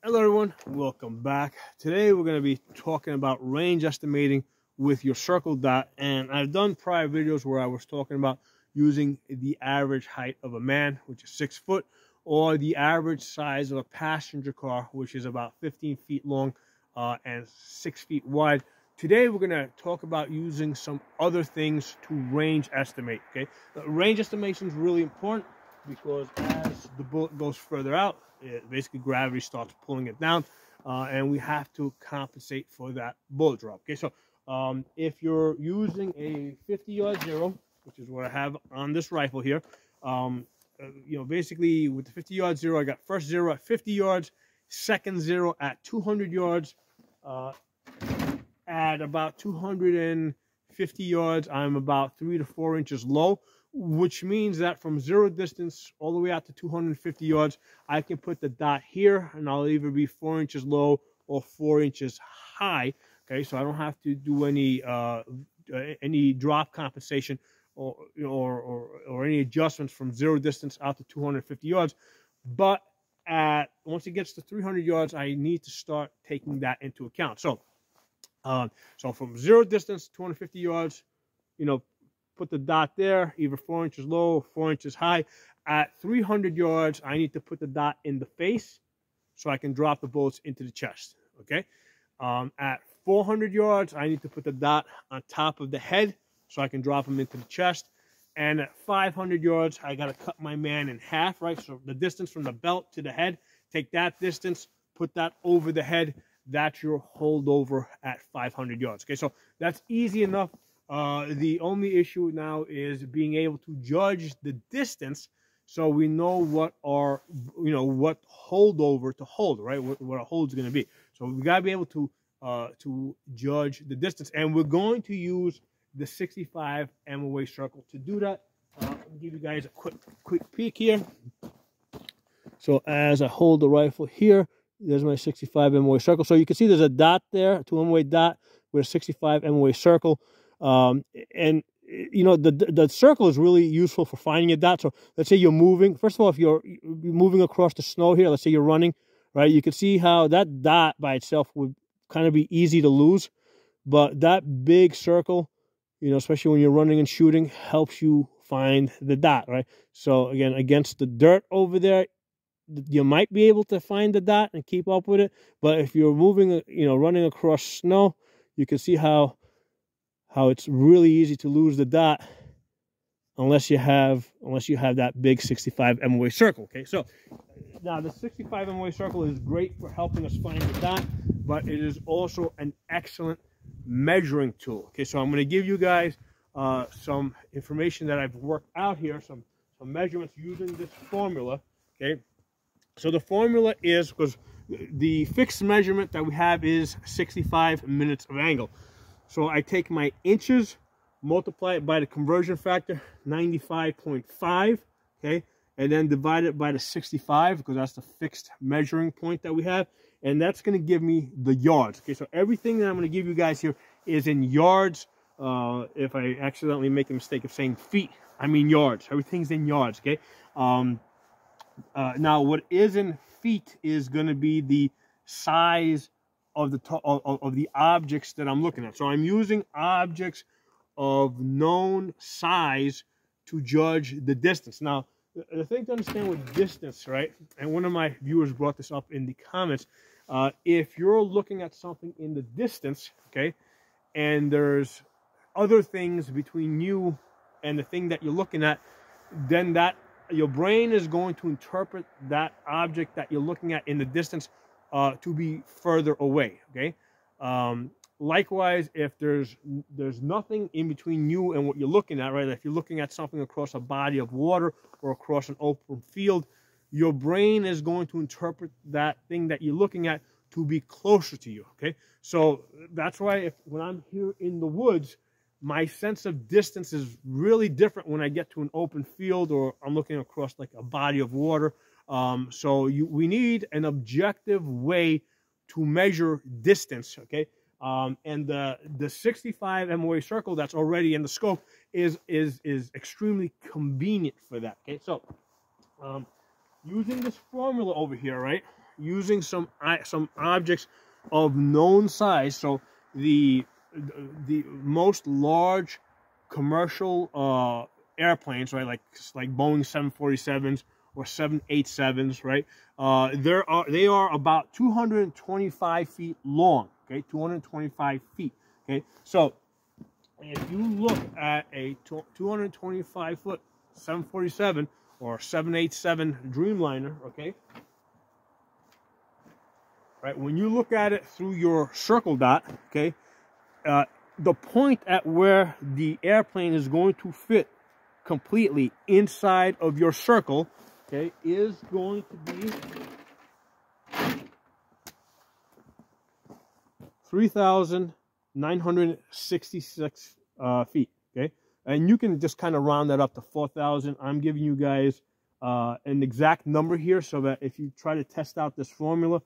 Hello everyone, welcome back. Today we're going to be talking about range estimating with your circle dot, and I've done prior videos where I was talking about using the average height of a man, which is 6 foot, or the average size of a passenger car, which is about 15 feet long and 6 feet wide. Today we're going to talk about using some other things to range estimate. Okay, range estimation is really important because as the bullet goes further out, basically gravity starts pulling it down, and we have to compensate for that bullet drop. Okay, so if you're using a 50-yard zero, which is what I have on this rifle here, basically with the 50-yard zero, I got first zero at 50 yards, second zero at 200 yards. At about 250 yards, I'm about 3 to 4 inches low, which means that from zero distance all the way out to 250 yards, I can put the dot here, and I'll either be 4 inches low or 4 inches high. Okay, so I don't have to do any drop compensation or any adjustments from zero distance out to 250 yards. But once it gets to 300 yards, I need to start taking that into account. So from zero distance, 250 yards, put the dot there, either 4 inches low or 4 inches high. At 300 yards, I need to put the dot in the face so I can drop the bullets into the chest. Okay. At 400 yards, I need to put the dot on top of the head so I can drop them into the chest. And at 500 yards, I got to cut my man in half, right? So the distance from the belt to the head, take that distance, put that over the head. That's your holdover at 500 yards. Okay, so that's easy enough. The only issue now is being able to judge the distance so we know what what holdover to hold, right? What a hold is going to be. So we got to be able to judge the distance, and we're going to use the 65 MOA circle to do that. I'll give you guys a quick peek here. So as I hold the rifle here, there's my 65 MOA circle. So you can see there's a dot there, 2 MOA dot with a 65 MOA circle. And the circle is really useful for finding a dot. So let's say you're moving. First of all, if you're moving across the snow here, let's say you're running, right? You can see how that dot by itself would kind of be easy to lose. But that big circle, especially when you're running and shooting, helps you find the dot, right? So again, against the dirt over there, you might be able to find the dot and keep up with it. But if you're moving, running across snow, you can see how it's really easy to lose the dot unless you have that big 65 MOA circle. Okay, so now the 65 MOA circle is great for helping us find the dot, but it is also an excellent measuring tool. Okay, so I'm going to give you guys some information that I've worked out here, some measurements using this formula. Okay, so the formula is, because the fixed measurement that we have is 65 minutes of angle. So I take my inches, multiply it by the conversion factor, 95.5, okay, and then divide it by the 65, because that's the fixed measuring point that we have, and that's going to give me the yards. Okay, so everything that I'm going to give you guys here is in yards. If I accidentally make a mistake of saying feet, I mean yards. Everything's in yards, okay? Now, what is in feet is going to be the size of the objects that I'm looking at. So I'm using objects of known size to judge the distance. Now, the thing to understand with distance, right? And one of my viewers brought this up in the comments. If you're looking at something in the distance, okay, and there's other things between you and the thing that you're looking at, then your brain is going to interpret that object that you're looking at in the distance to be further away. Okay. Likewise, if there's nothing in between you and what you're looking at, right? If you're looking at something across a body of water or across an open field, your brain is going to interpret that thing that you're looking at to be closer to you. Okay. So that's why when I'm here in the woods, my sense of distance is really different when I get to an open field or I'm looking across like a body of water. We need an objective way to measure distance, okay? And the 65 MOA circle that's already in the scope is extremely convenient for that, okay? So using this formula over here, right? using some objects of known size. So the most large commercial airplanes, right, like Boeing 747s or 787s, right? They are about 225 feet long. Okay, 225 feet. Okay, so if you look at a 225-foot 747 or 787 Dreamliner, okay, right, when you look at it through your circle dot, okay, the point at where the airplane is going to fit completely inside of your circle, okay, is going to be 3,966 feet, okay? And you can just kind of round that up to 4,000. I'm giving you guys an exact number here so that if you try to test out this formula,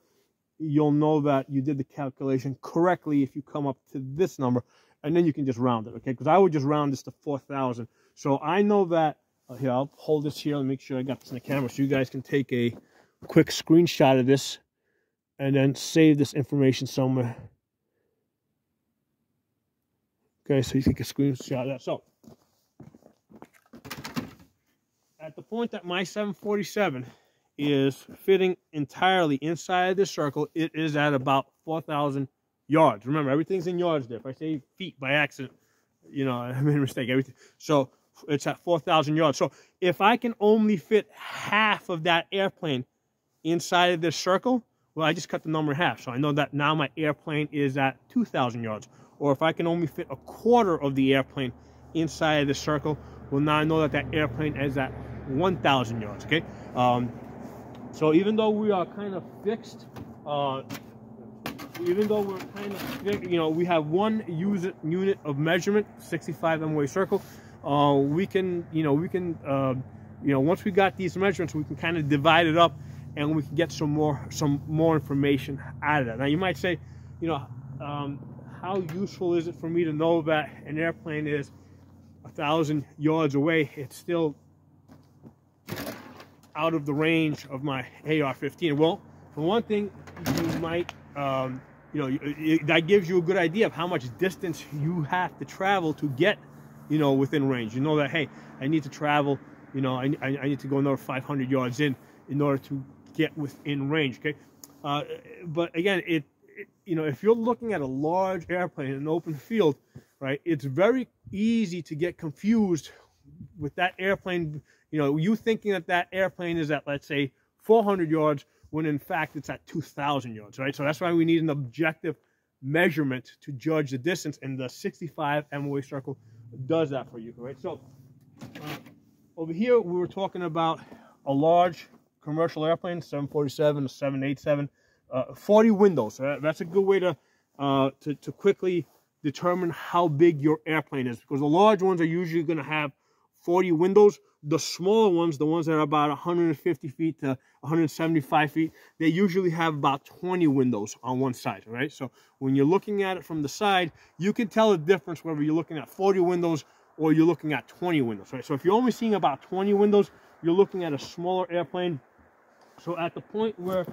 you'll know that you did the calculation correctly if you come up to this number, and then you can just round it, okay? Because I would just round this to 4,000. So I know that, here, I'll hold this here and make sure I got this in the camera so you guys can take a quick screenshot of this and then save this information somewhere. Okay, so you take a screenshot of that. So, at the point that my 747 is fitting entirely inside this circle, it is at about 4,000 yards. Remember, everything's in yards there. If I say feet by accident, you know, I made a mistake. Everything. So, it's at 4,000 yards. So, if I can only fit half of that airplane inside of this circle, well, I just cut the number in half. So, I know that now my airplane is at 2,000 yards. Or if I can only fit a quarter of the airplane inside of the circle, well, now I know that that airplane is at 1,000 yards, okay? So even though we are kind of fixed, you know, we have one unit of measurement, 65 MOA circle, we can, once we got these measurements, we can kind of divide it up and we can get some more information out of that. Now, you might say, you know, how useful is it for me to know that an airplane is 1,000 yards away? It's still out of the range of my AR-15. Well, for one thing, you might, that gives you a good idea of how much distance you have to travel to get, within range. You know that, hey, I need to travel, I need to go another 500 yards in order to get within range, okay? But again, if you're looking at a large airplane in an open field, right, it's very easy to get confused with that airplane, you thinking that airplane is at, let's say, 400 yards, when in fact it's at 2,000 yards, right? So that's why we need an objective measurement to judge the distance, and the 65 MOA circle does that for you, right? So over here, we were talking about a large commercial airplane, 747, 787, 40 windows. That's a good way to quickly determine how big your airplane is, because the large ones are usually going to have 40 windows. The smaller ones, the ones that are about 150 feet to 175 feet, they usually have about 20 windows on one side, right? So when you're looking at it from the side, you can tell the difference whether you're looking at 40 windows or you're looking at 20 windows, right? So if you're only seeing about 20 windows, you're looking at a smaller airplane. So at the point where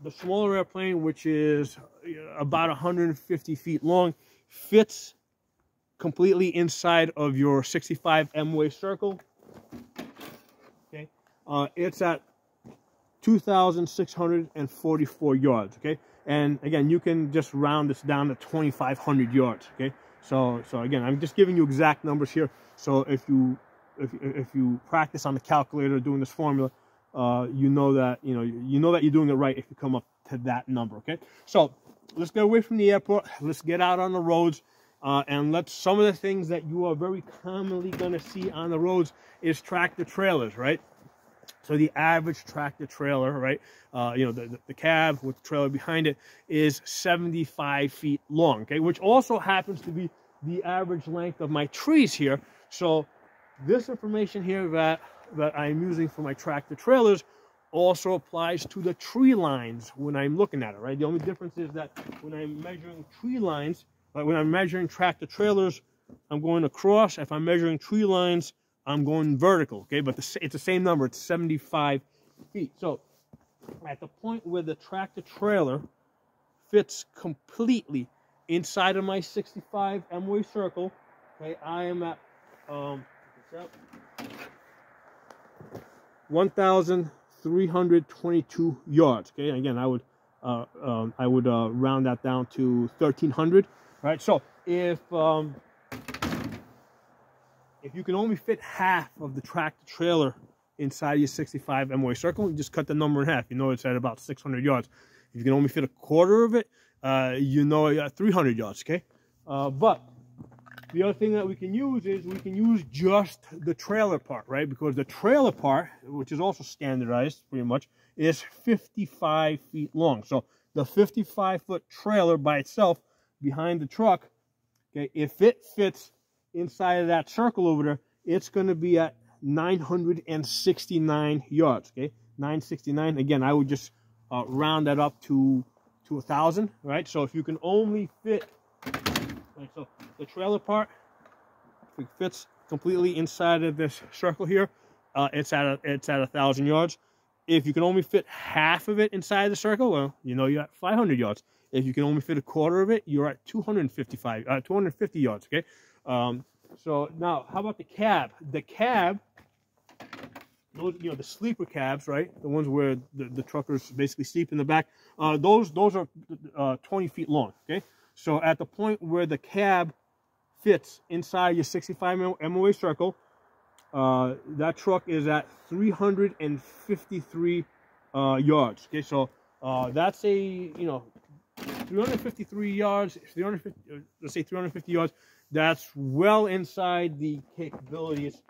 the smaller airplane, which is about 150 feet long, fits completely inside of your 65 MOA circle, okay, it's at 2,644 yards, okay? And again, you can just round this down to 2,500 yards, okay? So again, I'm just giving you exact numbers here. So if you practice on the calculator doing this formula, you know that you're doing it right if you come up to that number, okay? So let's get away from the airport. Let's get out on the roads, and some of the things that you are very commonly going to see on the roads is tractor trailers, right? So the average tractor trailer, right? The cab with the trailer behind it is 75 feet long, okay? Which also happens to be the average length of my trees here. So this information here that I'm using for my tractor trailers also applies to the tree lines when I'm looking at it, right? The only difference is that when I'm measuring tree lines, like when I'm measuring tractor trailers, I'm going across. If I'm measuring tree lines, I'm going vertical, okay? But it's the same number. It's 75 feet. So at the point where the tractor trailer fits completely inside of my 65 MOA circle, okay, I am at 1,322 yards. Okay, and again, I would round that down to 1,300. Right. So if you can only fit half of the tractor trailer inside your 65 MOA circle, you just cut the number in half. You know it's at about 600 yards. If you can only fit a quarter of it, you know you're at 300 yards. Okay, but the other thing that we can use is we can use just the trailer part, right? Because the trailer part, which is also standardized pretty much, is 55 feet long. So the 55-foot trailer by itself behind the truck, okay, if it fits inside of that circle over there, it's going to be at 969 yards. Okay, 969. Again, I would just round that up to 1,000, right? So if you can only fit, right, so the trailer part, if it fits completely inside of this circle here, it's at 1,000 yards. If you can only fit half of it inside the circle, well, you know you're at 500 yards. If you can only fit a quarter of it, you're at 250 yards. Okay. So now, how about the cab? The cab, those, you know, the sleeper cabs, right? The ones where the truckers basically sleep in the back. Those are 20 feet long. Okay. So at the point where the cab fits inside your 65 MOA circle, that truck is at 353 yards. Okay, so that's a, you know, 353 yards, 350, let's say 350 yards. That's well inside the capabilities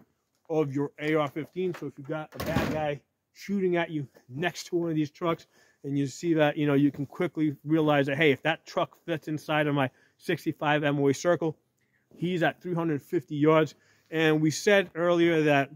of your AR-15. So if you got a bad guy shooting at you next to one of these trucks, and you see that, you know, you can quickly realize that, hey, if that truck fits inside of my 65 MOA circle, he's at 350 yards. And we said earlier that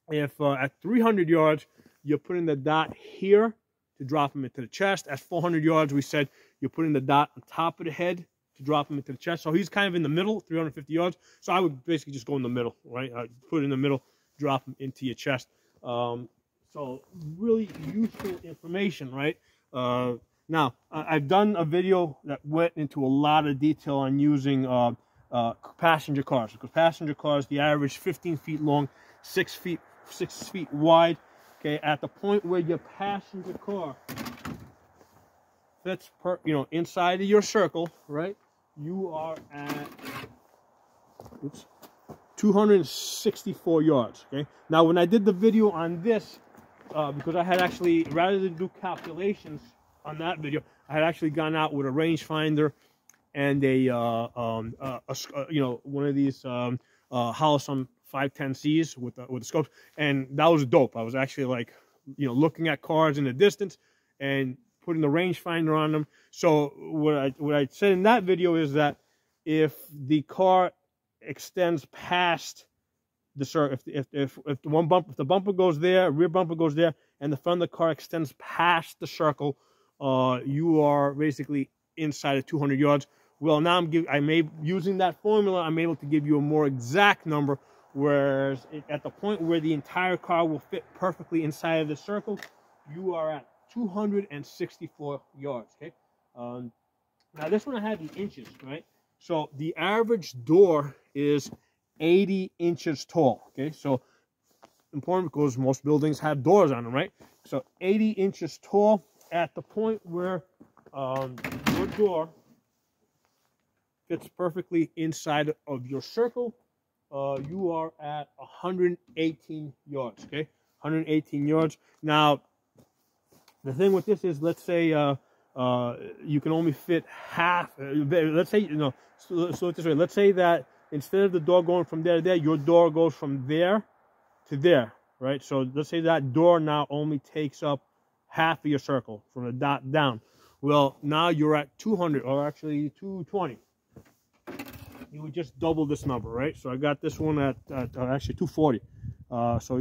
if at 300 yards, you're putting the dot here to drop him into the chest. At 400 yards, we said you're putting the dot on top of the head to drop him into the chest. So he's kind of in the middle, 350 yards. So I would basically just go in the middle, right? Put it in the middle, drop him into your chest. So really useful information, right? Now, I've done a video that went into a lot of detail on using passenger cars. Because passenger cars, the average 15 feet long, 6 feet wide. Okay, at the point where your passenger car fits inside of your circle, right? You are at 264 yards. Okay. Now, when I did the video on this, because I had actually, rather than do calculations on that video, I had actually gone out with a rangefinder and one of these Holosun 510c's with the scopes, and that was dope. I was actually like, looking at cars in the distance and putting the rangefinder on them. So what I said in that video is that if the car extends past the circle, if the bumper goes there, rear bumper goes there, and the front of the car extends past the circle, you are basically inside of 200 yards. Well, now using that formula, I'm able to give you a more exact number. Whereas at the point where the entire car will fit perfectly inside of the circle, you are at 264 yards. Okay. Now this one I had in inches, right? So the average door is 80 inches tall. Okay, so important because most buildings have doors on them, right? So 80 inches tall. At the point where your door fits perfectly inside of your circle, you are at 118 yards. Okay, 118 yards. Now, the thing with this is, let's say you can only fit half. Let's say so this way. Let's say that instead of the door going from there to there, your door goes from there to there, right? So let's say that door now only takes up half of your circle from the dot down. Well, now you're at 200, or actually 220. You would just double this number, right? So I got this one at actually 240. So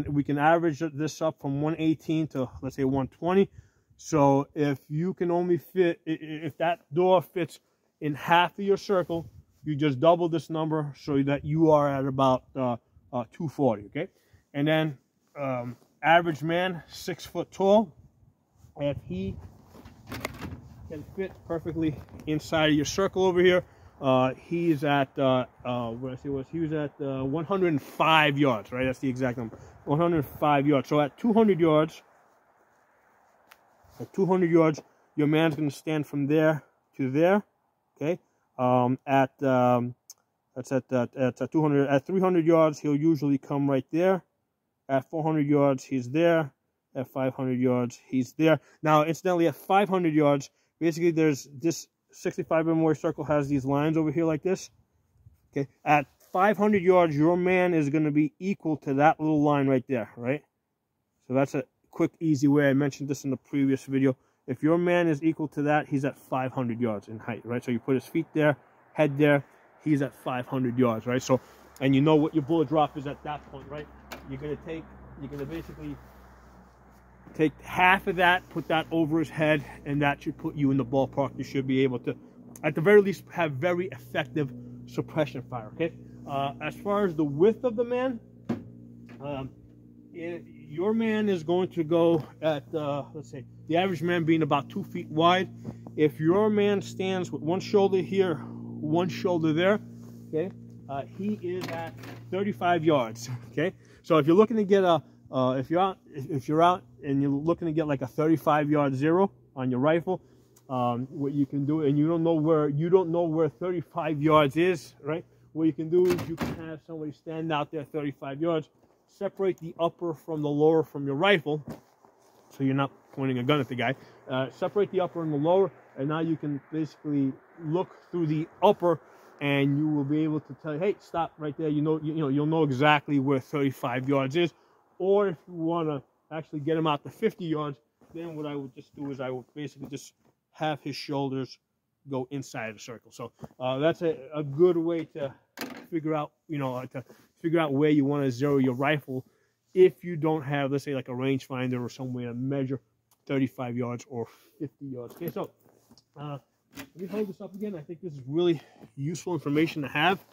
we can average this up from 118 to, let's say, 120. So if you can only fit, if that door fits in half of your circle, you just double this number so that you are at about 240. Okay, and then average man, 6 foot tall. if he can fit perfectly inside of your circle over here, he's at what I say was he was at 105 yards, right? That's the exact number, 105 yards. So at 200 yards, your man's going to stand from there to there. Okay, that's at 200. At 300 yards, he'll usually come right there. At 400 yards, he's there. At 500 yards, he's there. Now, incidentally, at 500 yards, basically there's this 65 MOA circle has these lines over here like this. Okay, at 500 yards, your man is going to be equal to that little line right there, right? So that's a quick, easy way. I mentioned this in the previous video. If your man is equal to that, he's at 500 yards in height, right? So you put his feet there, head there, he's at 500 yards, right? So, and you know what your bullet drop is at that point, right? You're going to basically take half of that, put that over his head, and that should put you in the ballpark. You should be able to, at the very least, have very effective suppression fire, okay? As far as the width of the man, your man is going to go at, let's say, the average man being about 2 feet wide. If your man stands with one shoulder here, one shoulder there, okay, he is at 35 yards, okay? So if you're looking to get a, if you're out and you're looking to get like a 35-yard zero on your rifle, what you can do, and you don't know where 35 yards is, right? What you can do is you can have somebody stand out there 35 yards, separate the upper from the lower from your rifle, so you're not pointing a gun at the guy. Separate the upper and the lower, and now you can basically look through the upper, and you will be able to tell, hey, stop right there. You'll know exactly where 35 yards is. Or if you want to actually get him out to 50 yards, then what I would just do is I would basically just have his shoulders go inside the circle. So that's a good way to figure out, where you want to zero your rifle if you don't have, let's say, like a rangefinder or some way to measure 35 yards or 50 yards. Okay, so let me hold this up again. I think this is really useful information to have.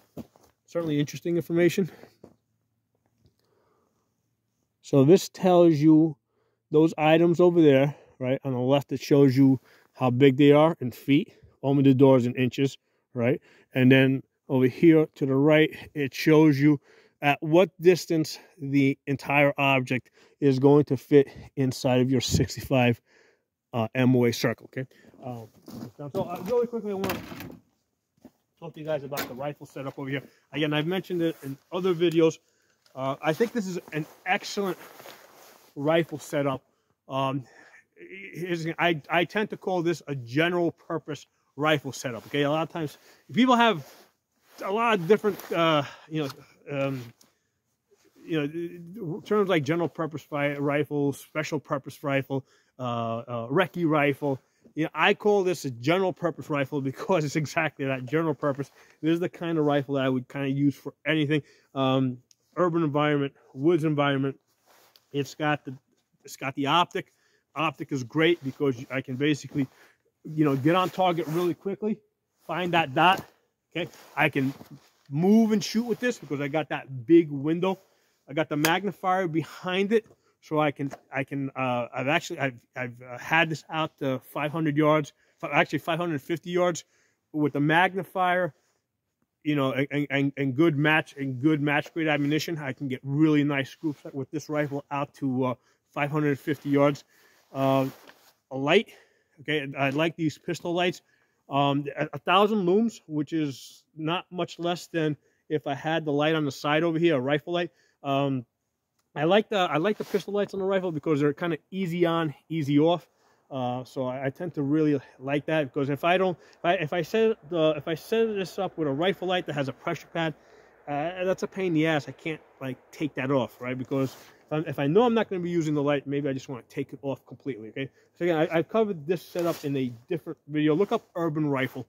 Certainly interesting information. So this tells you those items over there, right? On the left, it shows you how big they are in feet. Omidor in inches, right? And then over here to the right, it shows you at what distance the entire object is going to fit inside of your 65 MOA circle, okay? So really quickly, I want to talk to you guys about the rifle setup over here. Again, I've mentioned it in other videos. I think this is an excellent rifle setup. I tend to call this a general purpose rifle setup. Okay, a lot of times people have a lot of different, terms like general purpose rifle, special purpose rifle, recce rifle. I call this a general purpose rifle because it's exactly that, general purpose. This is the kind of rifle that I would kind of use for anything. Urban environment, woods environment. It's got the optic. Optic is great because I can basically, get on target really quickly, find that dot. Okay, I can move and shoot with this because I got that big window. I got the magnifier behind it, so I've had this out to 500 yards, actually 550 yards with the magnifier. And good match grade ammunition. I can get really nice scoops with this rifle out to 550 yards. A light, okay, I like these pistol lights. 1,000 looms, which is not much less than if I had the light on the side over here, a rifle light. I like the pistol lights on the rifle because they're kind of easy on, easy off. So I tend to really like that because if I set this up with a rifle light that has a pressure pad, that's a pain in the ass. I can't take that off, right? Because if I know I'm not going to be using the light, maybe I just want to take it off completely. Okay. So again, I've covered this setup in a different video. Look up Urban Rifle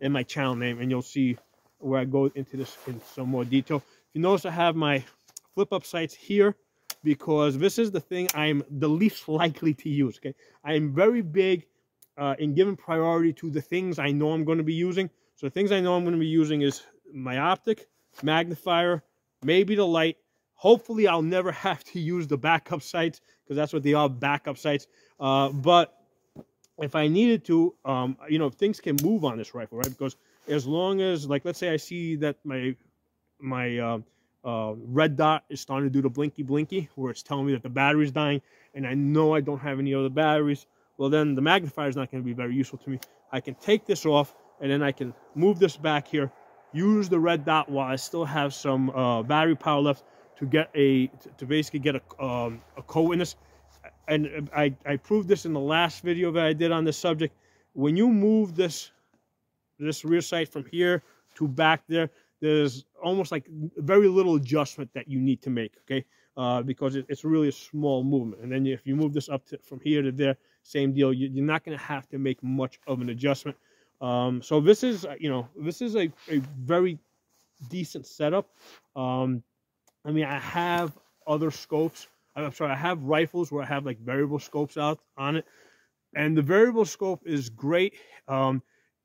in my channel name, and you'll see where I go into this in some more detail. If you notice, I have my flip-up sights here, because this is the thing I'm the least likely to use, okay? I am very big in giving priority to the things I know I'm going to be using. So the things I know I'm going to be using is my optic, magnifier, maybe the light, Hopefully, I'll never have to use the backup sights, because that's what they are, backup sights. But if I needed to, you know, things can move on this rifle, right? Because as long as, like, let's say I see that my red dot is starting to do the blinky blinky, where it's telling me that the battery's dying, and I know I don't have any other batteries, well, then the magnifier is not going to be very useful to me. I can take this off, and then I can move this back here, use the red dot while I still have some battery power left to get to basically get a co-witness. And I proved this in the last video that I did on this subject. When you move this rear sight from here to back there, there's almost like very little adjustment that you need to make, okay? Because it's really a small movement. And then if you move this up from here to there, same deal. You're not going to have to make much of an adjustment. So this is, you know, this is a very decent setup. I mean, I have other scopes. I'm sorry, I have rifles where I have like variable scopes out on it, and the variable scope is great.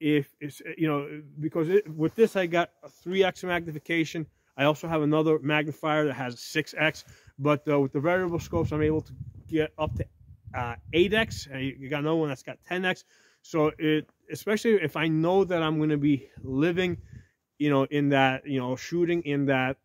If it's, you know, because with this I got a 3x magnification. I also have another magnifier that has a 6x, but with the variable scopes I'm able to get up to 8x. And you got another one that's got 10x. So especially if I know that I'm going to be living, you know, in that, you know, shooting in that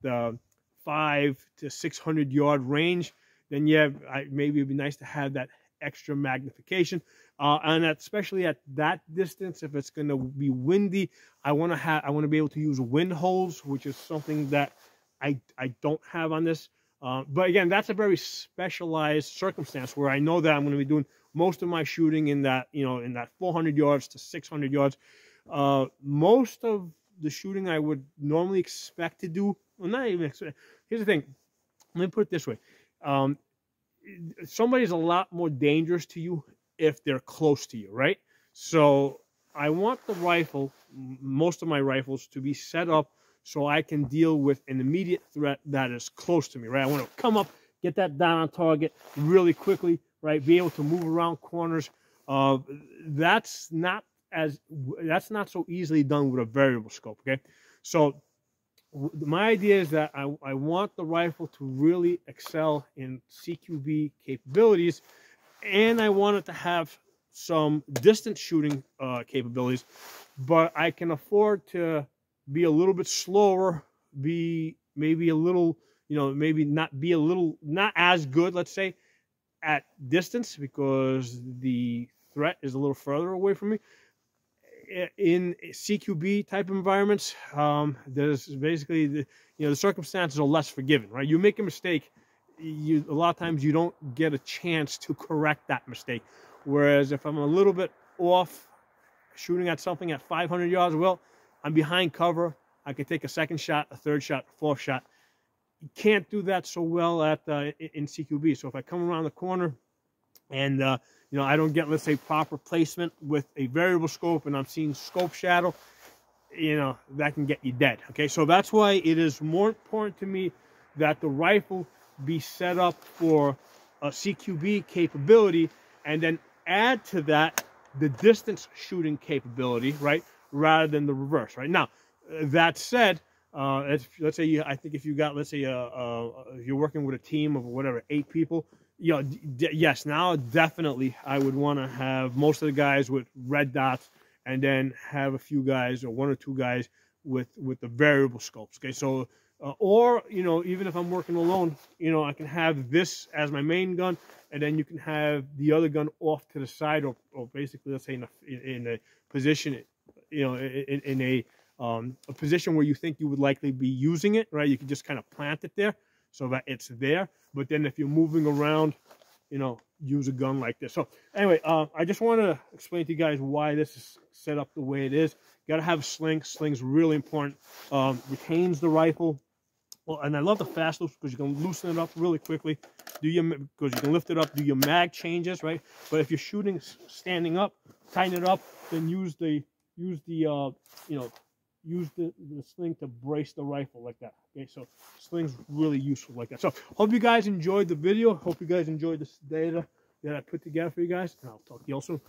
500 to 600 yard range, then yeah, maybe it'd be nice to have that extra magnification. And especially at that distance, if it's going to be windy, I want to be able to use wind holes, which is something that I don't have on this. But again, that's a very specialized circumstance where I know that I'm going to be doing most of my shooting in that, you know, in that 400 yards to 600 yards. Most of the shooting I would normally expect to do, well, not even expect. Here's the thing. Let me put it this way. Somebody's a lot more dangerous to you if they're close to you, right? So I want the rifle, most of my rifles, to be set up so I can deal with an immediate threat that is close to me, right? I want to come up, get that down on target really quickly, right? Be able to move around corners. That's not so easily done with a variable scope, okay? So my idea is that I want the rifle to really excel in CQB capabilities, and I want it to have some distance shooting capabilities, but I can afford to be a little bit slower, be maybe a little, you know, maybe not as good, let's say, at distance, because the threat is a little further away from me. In CQB type environments, there's basically the circumstances are less forgiving, right? You make a mistake, a lot of times you don't get a chance to correct that mistake. Whereas if I'm a little bit off shooting at something at 500 yards, well, I'm behind cover. I can take a second shot, a third shot, a fourth shot. You can't do that so well in CQB. So if I come around the corner and you know, I don't get, let's say, proper placement with a variable scope, and I'm seeing scope shadow, you know, that can get you dead. Okay, so that's why it is more important to me that the rifle be set up for a CQB capability, and then add to that the distance shooting capability, right, rather than the reverse, right? Now, that said, let's say I think if you got, let's say, if you're working with a team of whatever, 8 people, you know, yes, now definitely I would want to have most of the guys with red dots, and then have a few guys or 1 or 2 guys with the variable scopes. Okay, so or, you know, even if I'm working alone, you know, I can have this as my main gun, and then you can have the other gun off to the side, or basically, let's say in a position, you know, in a position where you think you would likely be using it, right? You can just kind of plant it there so that it's there. But then if you're moving around, you know, use a gun like this. So anyway, I just want to explain to you guys why this is set up the way it is. You got to have a sling. Sling's really important. Retains the rifle. Well, and I love the fast loops because you can loosen it up really quickly. Because you can lift it up, do your mag changes, right? But if you're shooting standing up, tighten it up, then use the sling to brace the rifle like that. Okay, so sling's really useful like that. So hope you guys enjoyed the video. Hope you guys enjoyed this data that I put together for you guys, and I'll talk to you all soon.